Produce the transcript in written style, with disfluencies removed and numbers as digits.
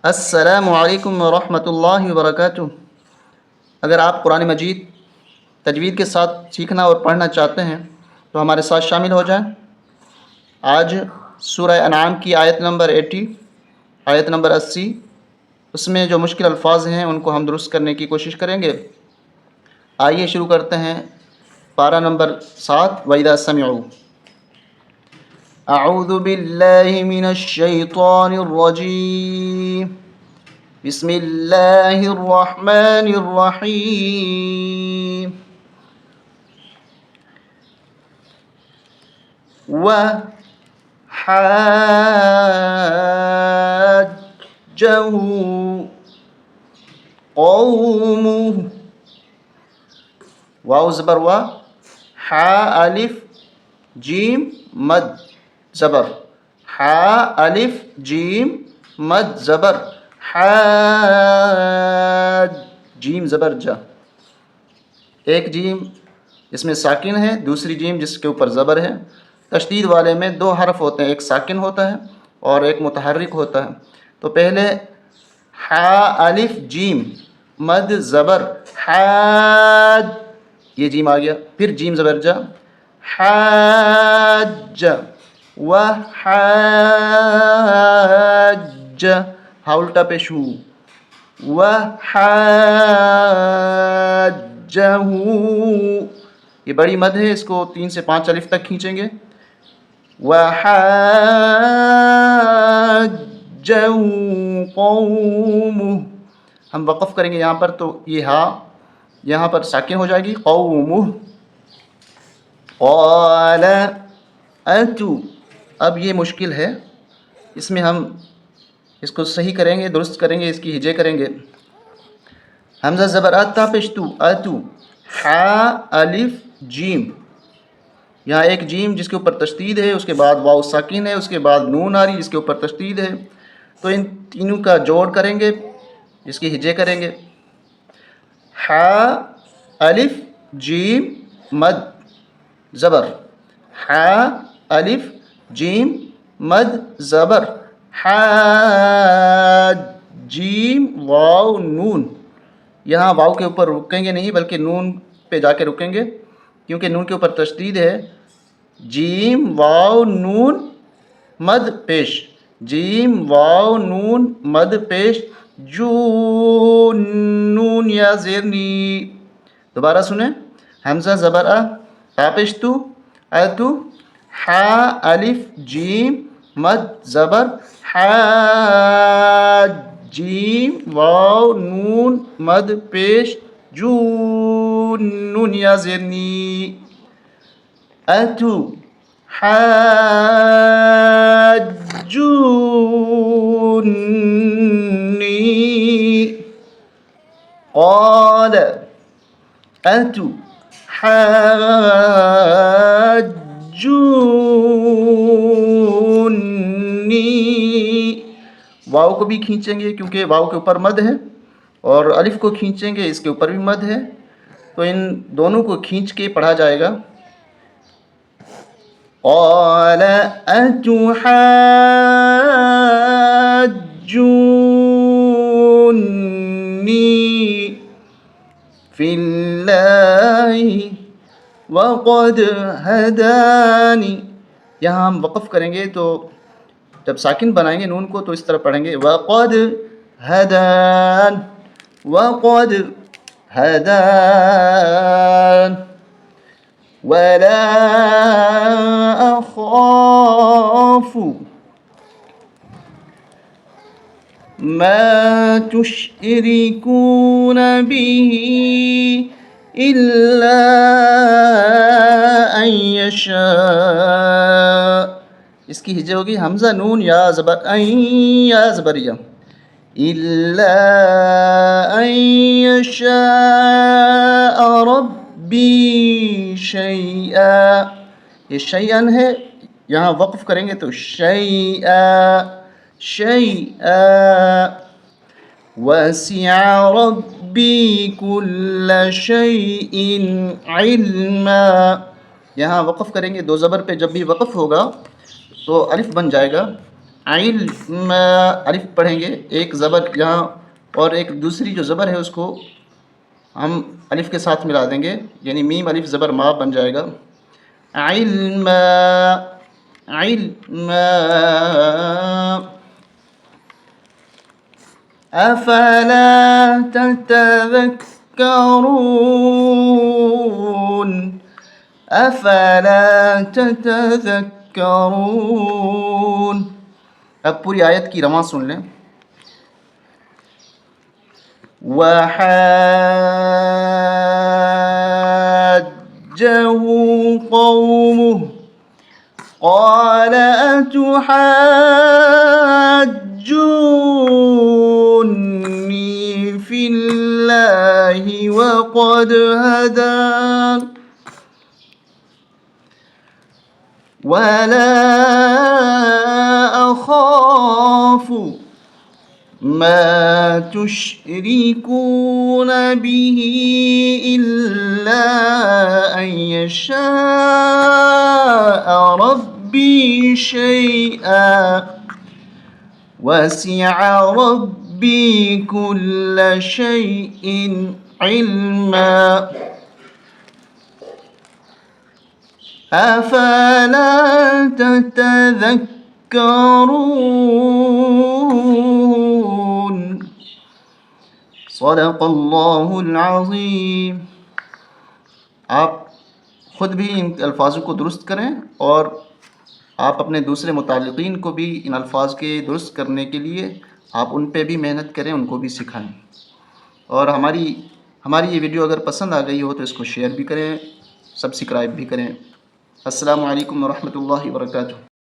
अस्सलामु अलैकुम वरहमतुल्लाहि वबरकातुहू। अगर आप कुरान मजीद तजवीद के साथ सीखना और पढ़ना चाहते हैं तो हमारे साथ शामिल हो जाएं। आज सूरह अनाम की आयत नंबर 80, आयत नंबर 80, उसमें जो मुश्किल अल्फाज हैं उनको हम दुरुस्त करने की कोशिश करेंगे। आइए शुरू करते हैं। पारा नंबर 7, वइदा समिअू अऊज़ु बिल्लाहि मिनश शैतानिर रजीम बिस्मिल्लाहिर रहमानिर रहीम। व हाज्जहु कौमुहु, वाव ज़बर वा, हा अलिफ जीम मद ज़बर, हा अलिफ जीम मद ज़बर, हाज जीम ज़बर जा। एक जीम इसमें साकिन है, दूसरी जीम जिसके ऊपर ज़बर है। तशदीद वाले में दो हरफ होते हैं, एक साकिन होता है और एक मुतहर्रिक होता है। तो पहले हा अलिफ जीम मद ज़बर हाज, ये जीम आ गया। फिर जीम ज़बर जा, हाज व हाज, हा उल्टा पेश हु, व हाज्जहु, ये बड़ी मद है, इसको 3 से 5 अलिफ तक खींचेंगे। व हाज्जहु कौमुहु, हम वक़फ़ करेंगे यहाँ पर, तो ये हा यहाँ पर साकिन हो जाएगी। कौमुहु क़ाल अतु, अब ये मुश्किल है, इसमें हम इसको सही करेंगे, दुरुस्त करेंगे, इसकी हिजे करेंगे। हमज़ा ज़बर अता पेशतु, अतु, हा अलिफ जीम, यहाँ एक जीम जिसके ऊपर तशदीद है, उसके बाद वाव साकिन है, उसके बाद नून आ रही जिसके ऊपर तशदीद है। तो इन तीनों का जोड़ करेंगे, इसकी हिजे करेंगे। हा अलिफ जीम मद ज़बर, हा अलिफ जीम मद ज़बर, हाज जीम वाव नून। यहाँ वाव के ऊपर रुकेंगे नहीं बल्कि नून पे जाके रुकेंगे, क्योंकि नून के ऊपर तशदीद है। जीम वाव नून मद पेश, जीम वाव नून मद पेश, जू नून या ज़ेरनी। दोबारा सुने, हमज़ा ज़बर अ, तापेशतु, अतु, हा अलिफ जीम मद ज़बर, हाज जीम वाव नून मद पेश, जू नून या ज़ेरनी, अतु हाज्जूनी क़ाल अतु हाज्जूनी। वाव को भी खींचेंगे क्योंकि वाव के ऊपर मद है, और अलिफ को खींचेंगे, इसके ऊपर भी मद है। तो इन दोनों को खींच के पढ़ा जाएगा। क़ाल अतुहाज्जूनी फ़िल्लाहि वक़द हदानी, यहाँ हम वक़फ़ करेंगे, तो जब साकिन बनाएंगे नून को तो इस तरह पढ़ेंगे, वक़द हदान, वक़द हदान, वला अख़ाफ़ु मा तुश्रिकून बिही इल्ला अन यशा, इसकी हिजे होगी हमज़ा नून या ज़बर अन, या ज़बरिया, इल्ला अन यशा रब्बी शैआ, ये शैअन है, यहाँ वक़फ़ करेंगे तो शैआ शैआ, वसिअ रब्बी कुल्ल शैइन इल्मा, यहाँ वक़फ़ करेंगे दो ज़बर पे, जब भी वक़फ़ होगा तो अलिफ बन जाएगा इल्म अलिफ पढ़ेंगे, एक ज़बर यहाँ और एक दूसरी जो ज़बर है उसको हम अलिफ के साथ मिला देंगे, यानी मीम अलिफ ज़बर मा बन जाएगा। इल्म इल्म अफला ततज़क्करून अफला ततज़क्करून। अब पूरी आयत की रमा सुन लें। वहाज्जहु कौमुहु क़ाल अतुहाज्जूनी फ़िल्लाहि वक़द हदान वला अख़ाफ़ु मा तुश्रिकून बिही इल्ला अन यशाअ रब्बी शैअन वसिअ रब्बी कुल्ल शैइन इल्मा अफला ततज़क्करून। सदक़ल्लाहुल अज़ीम। आप ख़ुद भी इन अल्फाज़ों को दुरुस्त करें और आप अपने दूसरे मुताल्लिक़ीन को भी इन अल्फाज़ के दुरुस्त करने के लिए आप उन पे भी मेहनत करें, उनको भी सिखाएं। और हमारी ये वीडियो अगर पसंद आ गई हो तो इसको शेयर भी करें, सब्सक्राइब भी करें। अस्सलामु अलैकुम व रहमतुल्लाहि व बरकातुहू।